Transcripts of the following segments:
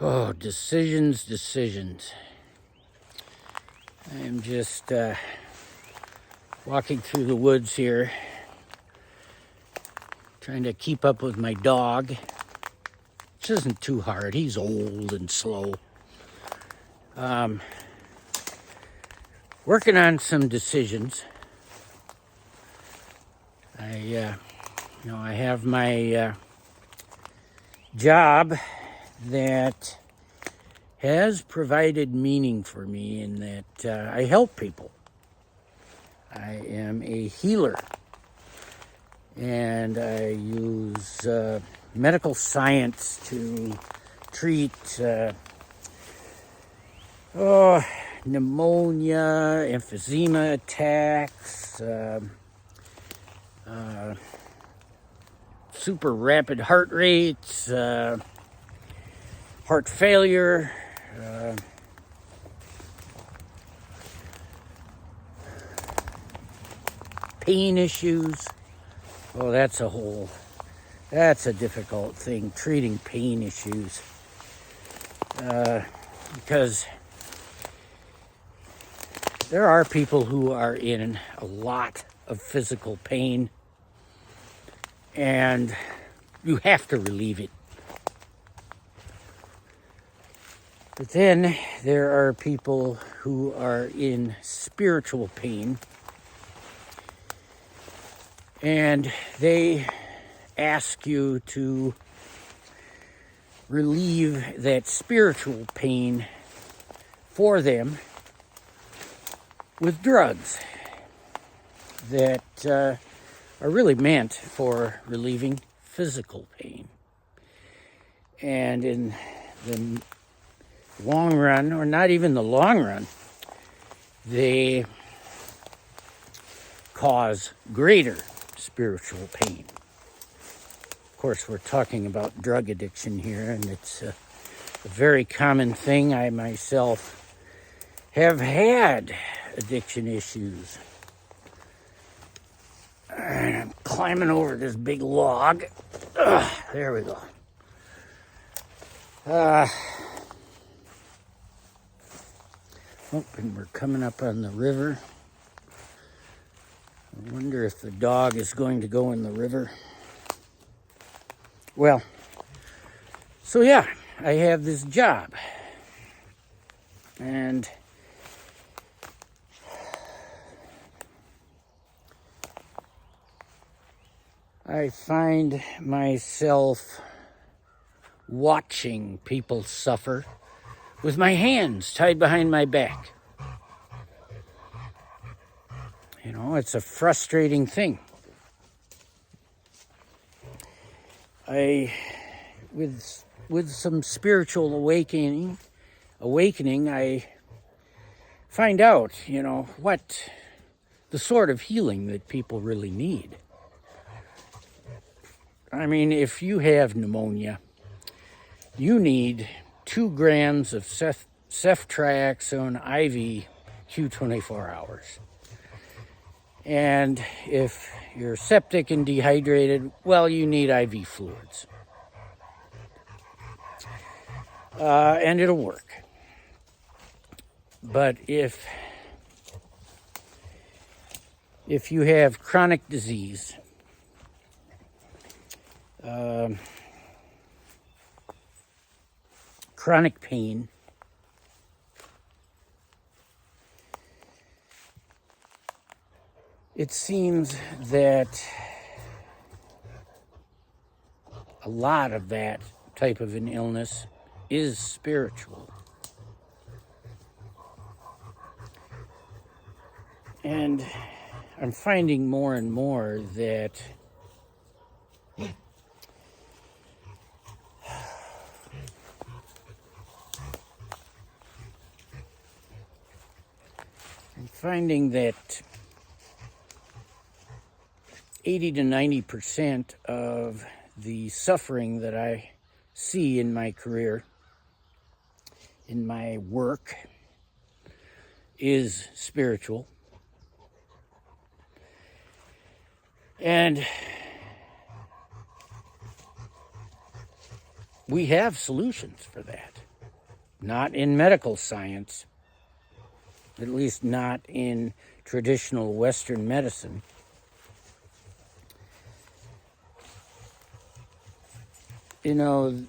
Oh, decisions. I'm just walking through the woods here, trying to keep up with my dog, which isn't too hard. He's old and slow. Working on some decisions. I have my job that has provided meaning for me in that I help people. I am a healer, and I use medical science to treat pneumonia, emphysema attacks, super rapid heart rates, heart failure, pain issues. Oh, that's a difficult thing, treating pain issues. Because there are people who are in a lot of physical pain, and you have to relieve it. But then there are people who are in spiritual pain, and they ask you to relieve that spiritual pain for them with drugs that are really meant for relieving physical pain. And in the long run, or not even the long run, they cause greater spiritual pain. Of course, we're talking about drug addiction here, and it's a very common thing. I myself have had addiction issues. And I'm climbing over this big log. There we go. And we're coming up on the river. I wonder if the dog is going to go in the river. Well, so yeah, I have this job. And I find myself watching people suffer with my hands tied behind my back. You know, it's a frustrating thing. With some spiritual awakening, I find out, what the sort of healing that people really need. I mean, if you have pneumonia, you need 2 grams of ceftriaxone IV Q24 hours. And if you're septic and dehydrated, well, you need IV fluids. And it'll work. But if you have chronic disease, chronic pain, it seems that a lot of that type of an illness is spiritual. And I'm finding more and more that I'm finding that 80 to 90% of the suffering that I see in my career, in my work, is spiritual. And we have solutions for that. not in medical science, at least not in traditional Western medicine. You know,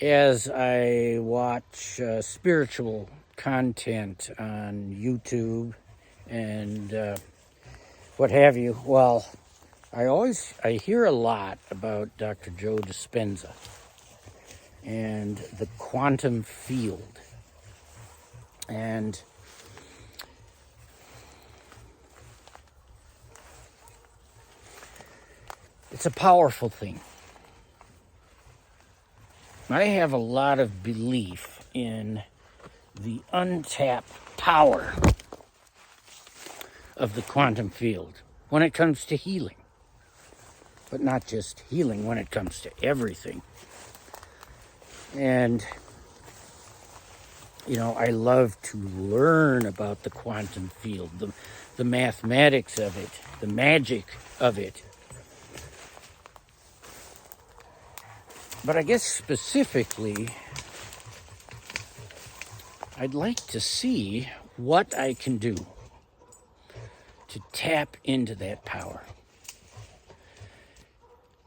as I watch spiritual content on YouTube and what have you, well, I hear a lot about Dr. Joe Dispenza and the quantum field. And it's a powerful thing. I have a lot of belief in the untapped power of the quantum field when it comes to healing. But not just healing, when it comes to everything. And, you know, I love to learn about the quantum field, the mathematics of it, the magic of it. But I guess specifically, I'd like to see what I can do to tap into that power,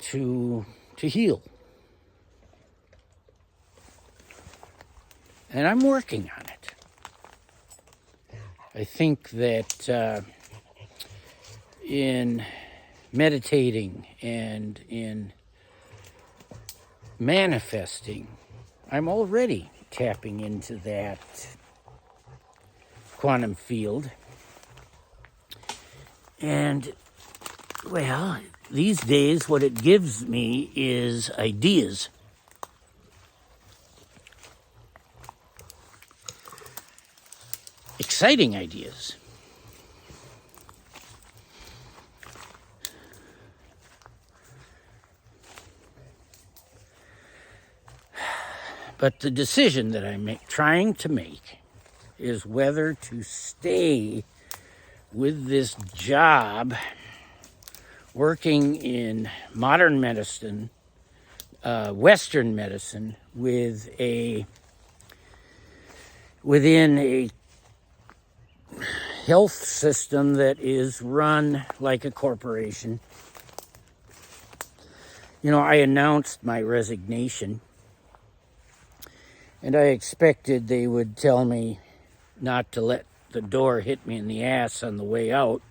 to heal. And I'm working on it. I think that in meditating and in manifesting, I'm already tapping into that quantum field. And, well, these days what it gives me is ideas. Exciting ideas. But the decision that I'm trying to make is whether to stay with this job working in modern medicine, Western medicine, within a health system that is run like a corporation. You know, I announced my resignation, and I expected they would tell me not to let the door hit me in the ass on the way out.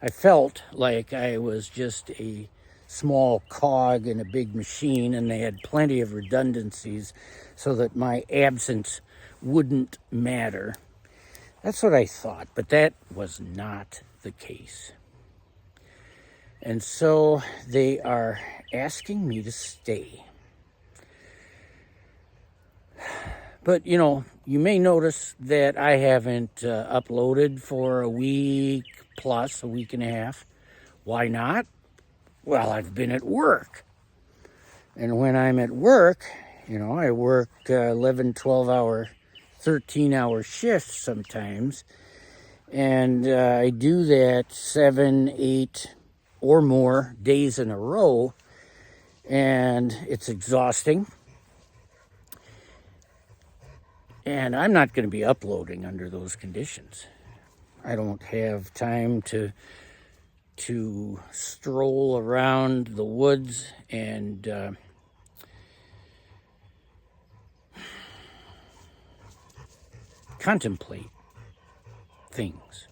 I felt like I was just a small cog in a big machine, and they had plenty of redundancies so that my absence wouldn't matter. That's what I thought, but that was not the case. And so they are asking me to stay. But, you know, you may notice that I haven't uploaded for a week plus, a week and a half. Why not? Well, I've been at work. And when I'm at work, you know, I work 11, 12-hour, 13-hour shifts sometimes. And I do that 7, 8, or more days in a row. And it's exhausting. And I'm not going to be uploading under those conditions. I don't have time to stroll around the woods and contemplate things.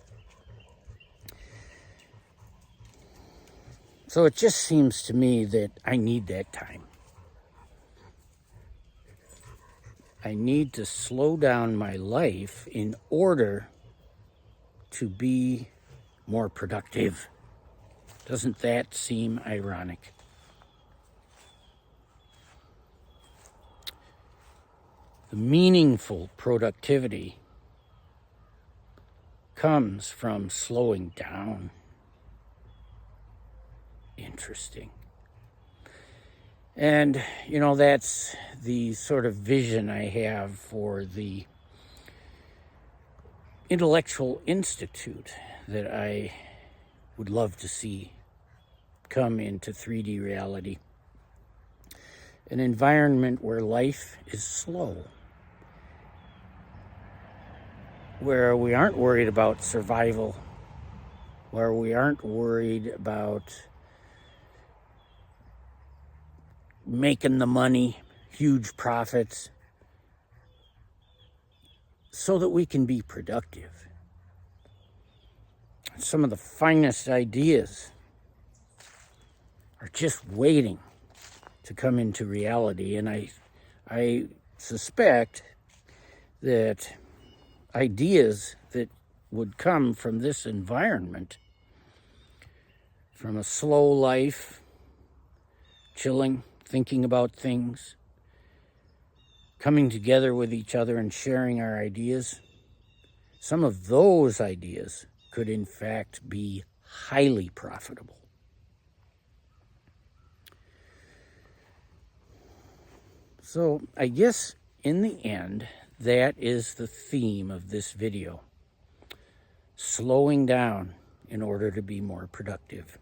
So it just seems to me that I need that time. I need to slow down my life in order to be more productive. Doesn't that seem ironic? The meaningful productivity comes from slowing down. Interesting. And, you know, that's the sort of vision I have for the intellectual institute that I would love to see come into 3D reality. An environment where life is slow, where we aren't worried about survival, where we aren't worried about making the money, huge profits, so that we can be productive. Some of the finest ideas are just waiting to come into reality, and I suspect that ideas that would come from this environment, from a slow life, chilling, thinking about things, coming together with each other and sharing our ideas, some of those ideas could in fact be highly profitable. So I guess in the end, that is the theme of this video. Slowing down in order to be more productive.